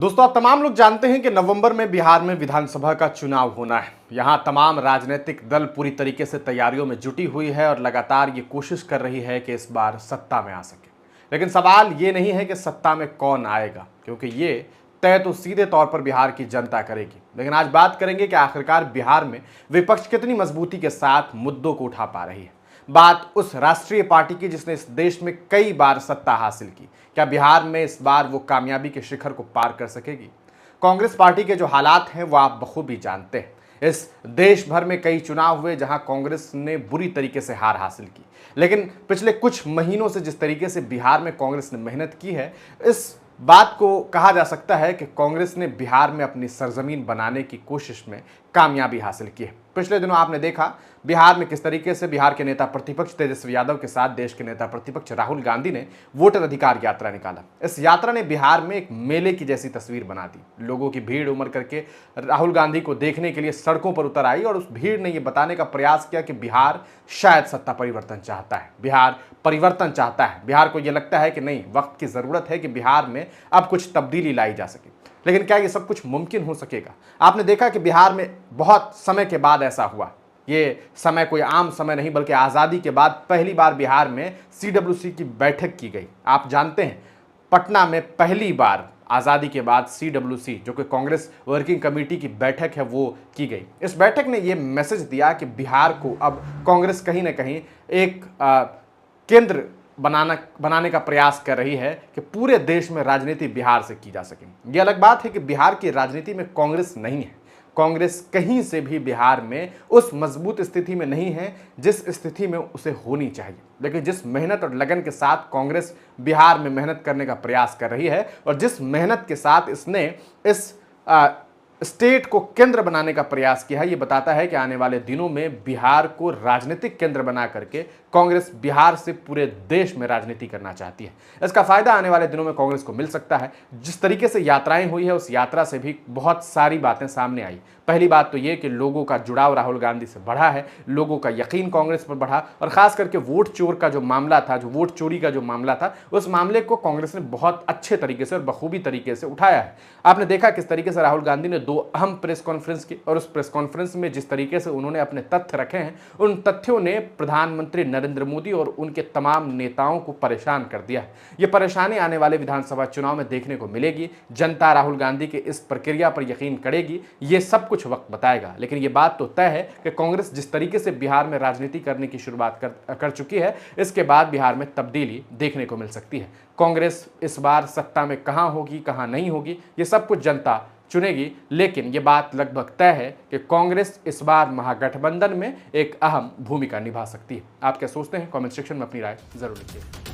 दोस्तों, आप तमाम लोग जानते हैं कि नवंबर में बिहार में विधानसभा का चुनाव होना है। यहां तमाम राजनीतिक दल पूरी तरीके से तैयारियों में जुटी हुई है और लगातार ये कोशिश कर रही है कि इस बार सत्ता में आ सके। लेकिन सवाल ये नहीं है कि सत्ता में कौन आएगा, क्योंकि ये तय तो सीधे तौर पर बिहार की जनता करेगी। लेकिन आज बात करेंगे कि आखिरकार बिहार में विपक्ष कितनी मजबूती के साथ मुद्दों को उठा पा रही है। बात उस राष्ट्रीय पार्टी की जिसने इस देश में कई बार सत्ता हासिल की। क्या बिहार में इस बार वो कामयाबी के शिखर को पार कर सकेगी? कांग्रेस पार्टी के जो हालात हैं वो आप बखूबी जानते हैं। इस देश भर में कई चुनाव हुए जहां कांग्रेस ने बुरी तरीके से हार हासिल की, लेकिन पिछले कुछ महीनों से जिस तरीके से बिहार में कांग्रेस ने मेहनत की है, इस बात को कहा जा सकता है कि कांग्रेस ने बिहार में अपनी सरजमीन बनाने की कोशिश में कामयाबी हासिल की है। पिछले दिनों आपने देखा बिहार में किस तरीके से बिहार के नेता प्रतिपक्ष तेजस्वी यादव के साथ देश के नेता प्रतिपक्ष राहुल गांधी ने वोटर अधिकार यात्रा निकाला। इस यात्रा ने बिहार में एक मेले की जैसी तस्वीर बना दी। लोगों की भीड़ उमड़ करके राहुल गांधी को देखने के लिए सड़कों पर उतर आई और उस भीड़ ने यह बताने का प्रयास किया कि बिहार शायद सत्ता परिवर्तन चाहता है, बिहार परिवर्तन चाहता है। बिहार को यह लगता है कि नहीं, वक्त की जरूरत है कि बिहार में अब कुछ तब्दीली लाई जा सके। लेकिन क्या ये सब कुछ मुमकिन हो सकेगा? आपने देखा कि बिहार में बहुत समय के बाद ऐसा हुआ। ये समय कोई आम समय नहीं, बल्कि आज़ादी के बाद पहली बार बिहार में CWC की बैठक की गई। आप जानते हैं, पटना में पहली बार आज़ादी के बाद CWC, जो कि कांग्रेस वर्किंग कमेटी की बैठक है, वो की गई। इस बैठक ने ये मैसेज दिया कि बिहार को अब कांग्रेस कहीं ना कहीं एक केंद्र बनाने का प्रयास कर रही है कि पूरे देश में राजनीति बिहार से की जा सके। यह अलग बात है कि बिहार की राजनीति में कांग्रेस नहीं है। कांग्रेस कहीं से भी बिहार में उस मजबूत स्थिति में नहीं है जिस स्थिति में उसे होनी चाहिए। लेकिन जिस मेहनत और लगन के साथ कांग्रेस बिहार में मेहनत करने का प्रयास कर रही है और जिस मेहनत के साथ इसने इस स्टेट को केंद्र बनाने का प्रयास किया है, ये बताता है कि आने वाले दिनों में बिहार को राजनीतिक केंद्र बना करके कांग्रेस बिहार से पूरे देश में राजनीति करना चाहती है। इसका फायदा आने वाले दिनों में कांग्रेस को मिल सकता है। जिस तरीके से यात्राएं हुई है, उस यात्रा से भी बहुत सारी बातें सामने आई। पहली बात तो ये कि लोगों का जुड़ाव राहुल गांधी से बढ़ा है, लोगों का यकीन कांग्रेस पर बढ़ा, और खास करके वोट चोर का जो मामला था, जो वोट चोरी का जो मामला था, उस मामले को कांग्रेस ने बहुत अच्छे तरीके से और बखूबी तरीके से उठाया है। आपने देखा किस तरीके से राहुल गांधी ने दो अहम प्रेस कॉन्फ्रेंस की, और उस प्रेस कॉन्फ्रेंस में जिस तरीके से उन्होंने अपने तथ्य रखे हैं, उन तथ्यों ने प्रधानमंत्री नरेंद्र मोदी और उनके तमाम नेताओं को परेशान कर दिया है। ये परेशानी आने वाले विधानसभा चुनाव में देखने को मिलेगी। जनता राहुल गांधी के इस प्रक्रिया पर यकीन करेगी, ये सब कुछ वक्त बताएगा। लेकिन ये बात तो तय है कि कांग्रेस जिस तरीके से बिहार में राजनीति करने की शुरुआत कर चुकी है, इसके बाद बिहार में तब्दीली देखने को मिल सकती है। कांग्रेस इस बार सत्ता में कहां होगी, कहां नहीं होगी, ये सब कुछ जनता चुनेगी। लेकिन ये बात लगभग तय है कि कांग्रेस इस बार महागठबंधन में एक अहम भूमिका निभा सकती है। आप क्या सोचते हैं? कमेंट सेक्शन में अपनी राय जरूर लिखिए।